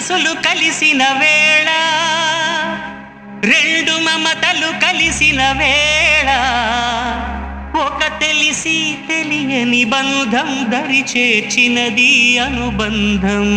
మనసులు కలిసిన వేళ రెండు మమతలు కలిసిన వేళ ఒక తెలిసి తెలియని బంధం దరి చేర్చినది అనుబంధం.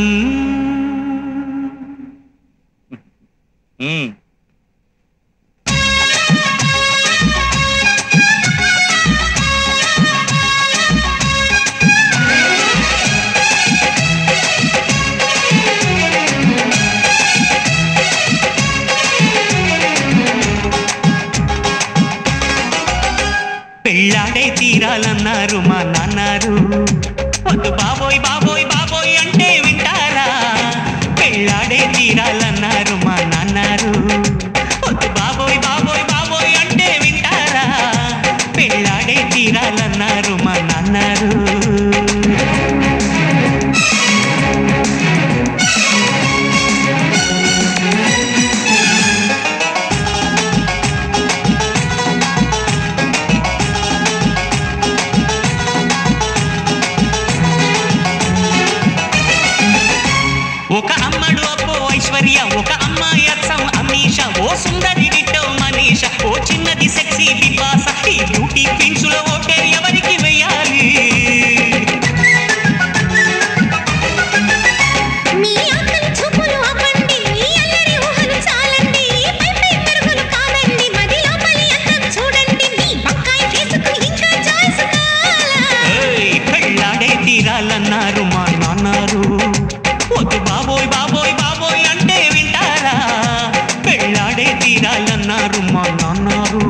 పెళ్ళాడే తీరాలన్నారు మా నాన్నారు, వద్దు బాబోయ్ బాబోయ్ బాబోయ్ అంటే వింటారా? పెళ్ళాడే తీరాలన్నారు మా నాన్నారు, వద్దు బాబోయ్ బాబోయ్ బాబోయ్ అంటే వింటారా? పెళ్ళాడే తీరాలన్నారు మా నాన్నారు. ఒక అమ్మడు అబ్బో ఐశ్వర్య, ఒక అమ్మాయి అచ్చం అమీష, ఓ సుందరి డిట్టో మనీష, ఓ చిన్నది సెక్సీ బిబాస. ఈ బ్యూటీ క్వీన్స్ లో ఓటే ఎవరికి వేయాలి? మీ ఆకలి చూపులు ఆపండి, మీ అల్లరి ఊహలు చాలండి, పైపై మెరుగులు కాదండి, మది లోపలి అందం చూడండి, మీ వంకాయ ఫేసుకు ఇంకా చాయిస్ కావాలా? పెళ్ళాడే తీరాలన్నారు మా నాన్నారు, వద్దు బాబోయ్ బాబోయ్ బాబోయ్ అంటే వింటారా? పెళ్ళాడే తీరాలన్నారు మా నాన్నారు.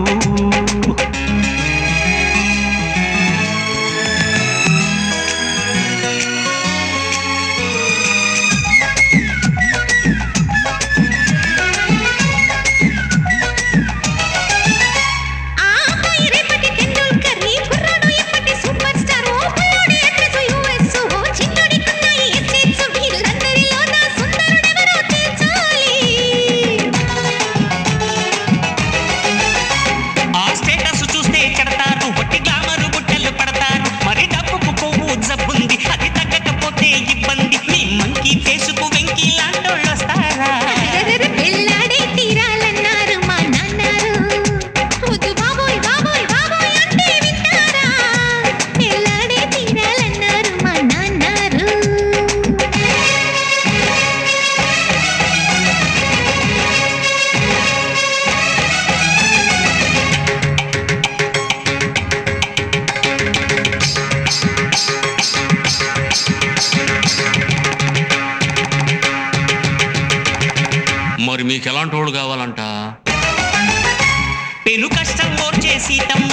మరి మీకు ఎలాంటి వాడు కావాలంట? పెను కష్టం ఓర్చే సీతమ్మ